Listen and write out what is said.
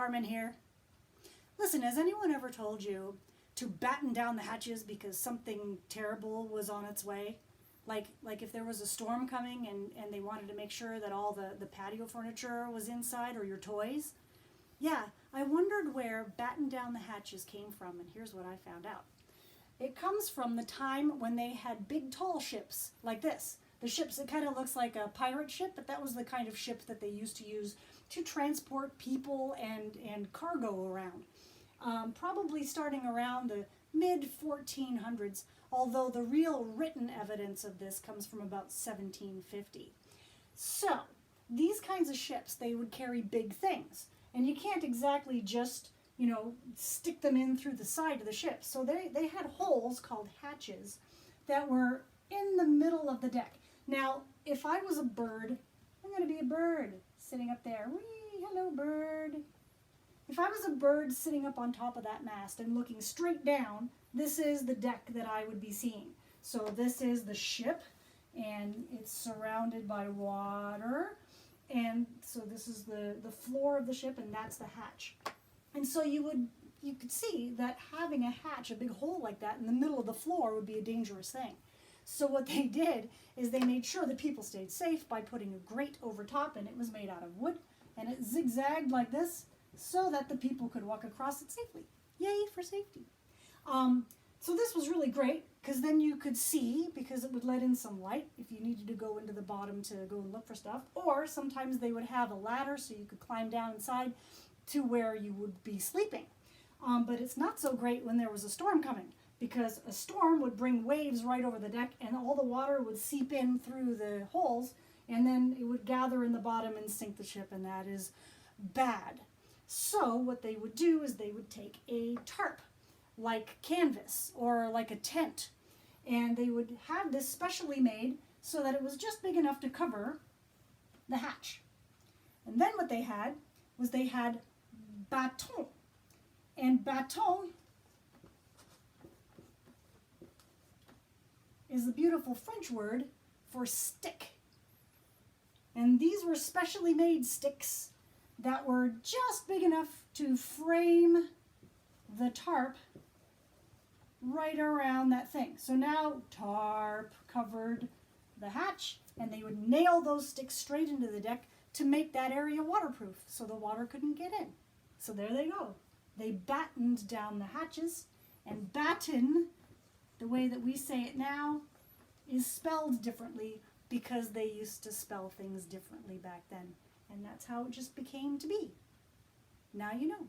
Carmen here. Listen, has anyone ever told you to batten down the hatches because something terrible was on its way? Like if there was a storm coming and they wanted to make sure that all the patio furniture was inside or your toys? Yeah, I wondered where batten down the hatches came from, and here's what I found out. It comes from the time when they had big tall ships like this. The ships, it kind of looks like a pirate ship, but that was the kind of ship that they used to use to transport people and cargo around. Probably starting around the mid-1400s, although the real written evidence of this comes from about 1750. So, these kinds of ships, they would carry big things, and you can't exactly just, stick them in through the side of the ship. So they had holes called hatches that were in the middle of the deck. Now, if I was a bird, I'm going to be a bird sitting up there. Whee, hello, bird. If I was a bird sitting up on top of that mast and looking straight down, this is the deck that I would be seeing. So this is the ship, and it's surrounded by water. And so this is the floor of the ship, and that's the hatch. And so you could see that having a hatch, a big hole like that in the middle of the floor, would be a dangerous thing. So what they did is they made sure that people stayed safe by putting a grate over top, and it was made out of wood, and it zigzagged like this so that the people could walk across it safely. Yay for safety. So this was really great because then you could see, because it would let in some light if you needed to go into the bottom to go and look for stuff, or sometimes they would have a ladder so you could climb down inside to where you would be sleeping. But it's not so great when there was a storm coming, because a storm would bring waves right over the deck and all the water would seep in through the holes, and then it would gather in the bottom and sink the ship, and that is bad. So what they would do is they would take a tarp, like canvas or like a tent, and they would have this specially made so that it was just big enough to cover the hatch. And then what they had was they had batten. And batten is the beautiful French word for stick. And these were specially made sticks that were just big enough to frame the tarp right around that thing. So now tarp covered the hatch, and they would nail those sticks straight into the deck to make that area waterproof so the water couldn't get in. So there they go. They battened down the hatches, and batten, the way that we say it now, is spelled differently because they used to spell things differently back then. And that's how it just became to be. Now you know.